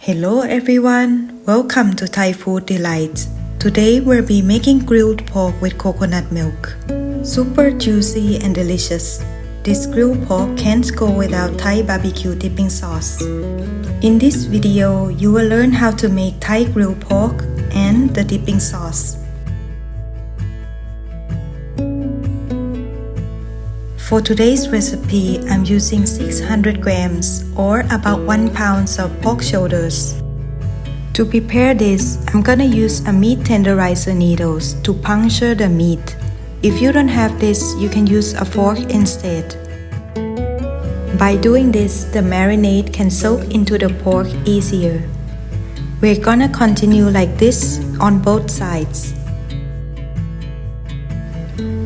Hello everyone, welcome to Thai Food Delights. Today we'll be making grilled pork with coconut milk. Super juicy and delicious. This grilled pork can't go without Thai barbecue dipping sauce. In this video, you will learn how to make Thai grilled pork and the dipping sauce. For today's recipe, I'm using 600 grams or about 1 pound of pork shoulders. To prepare this, I'm gonna use a meat tenderizer needles to puncture the meat. If you don't have this, you can use a fork instead. By doing this, the marinade can soak into the pork easier. We're gonna continue like this on both sides.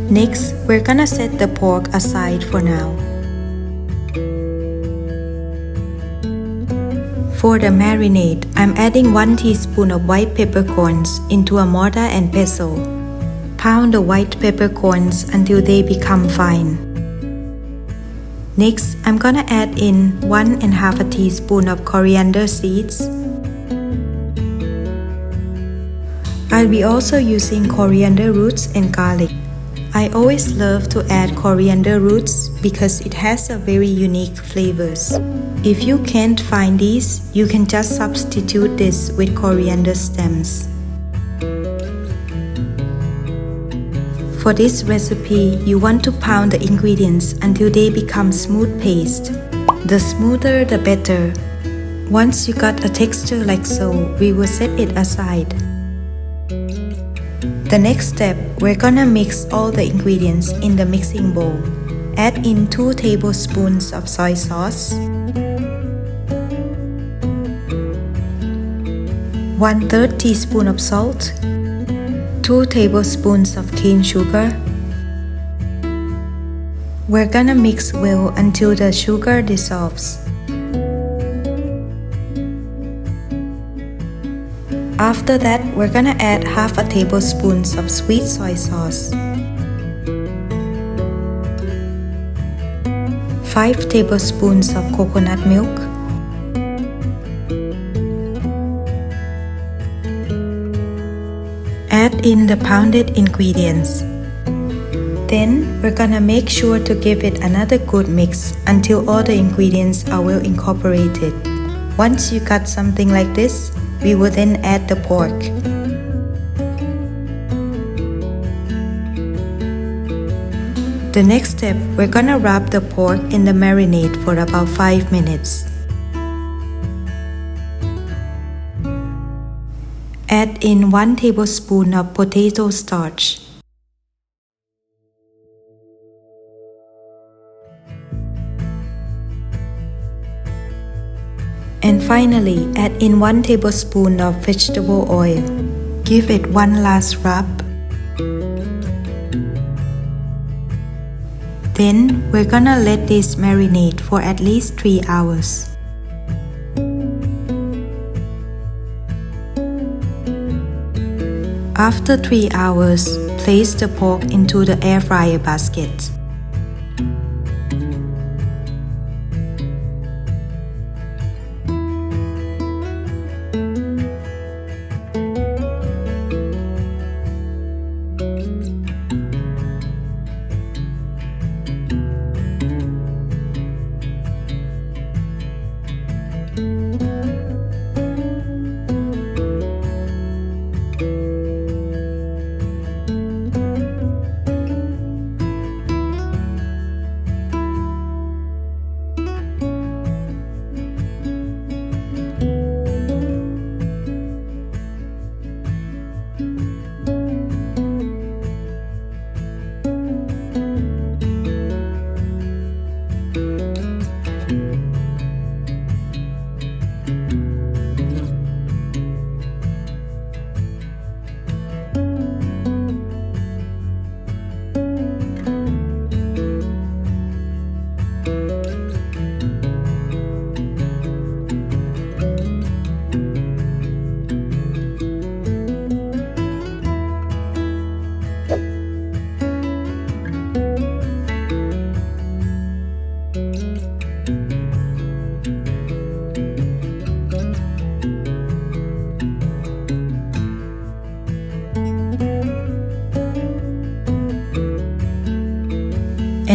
Next, we're gonna set the pork aside for now. For the marinade, I'm adding 1 teaspoon of white peppercorns into a mortar and pestle. Pound the white peppercorns until they become fine. Next, I'm gonna add in 1½ teaspoon of coriander seeds. I'll be also using coriander roots and garlic. I always love to add coriander roots because it has a very unique flavors. If you can't find these, you can just substitute this with coriander stems. For this recipe, you want to pound the ingredients until they become smooth paste. The smoother the better. Once you got a texture like so, we will set it aside. The next step, we're gonna mix all the ingredients in the mixing bowl. Add in 2 tablespoons of soy sauce, 1/3 teaspoon of salt, 2 tablespoons of cane sugar. We're gonna mix well until the sugar dissolves. After that, we're gonna add ½ tablespoon of sweet soy sauce, 5 tablespoons of coconut milk, add in the pounded ingredients. Then, we're gonna make sure to give it another good mix until all the ingredients are well incorporated. Once you got something like this, we will then add the pork. The next step, we're gonna wrap the pork in the marinade for about 5 minutes. Add in 1 tablespoon of potato starch. And finally, add in 1 tablespoon of vegetable oil. Give it one last rub. Then, we're gonna let this marinate for at least 3 hours. After 3 hours, place the pork into the air fryer basket.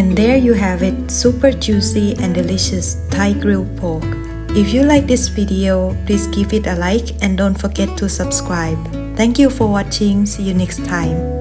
And there you have it, super juicy and delicious Thai grilled pork. If you like this video, please give it a like and don't forget to subscribe. Thank you for watching. See you next time.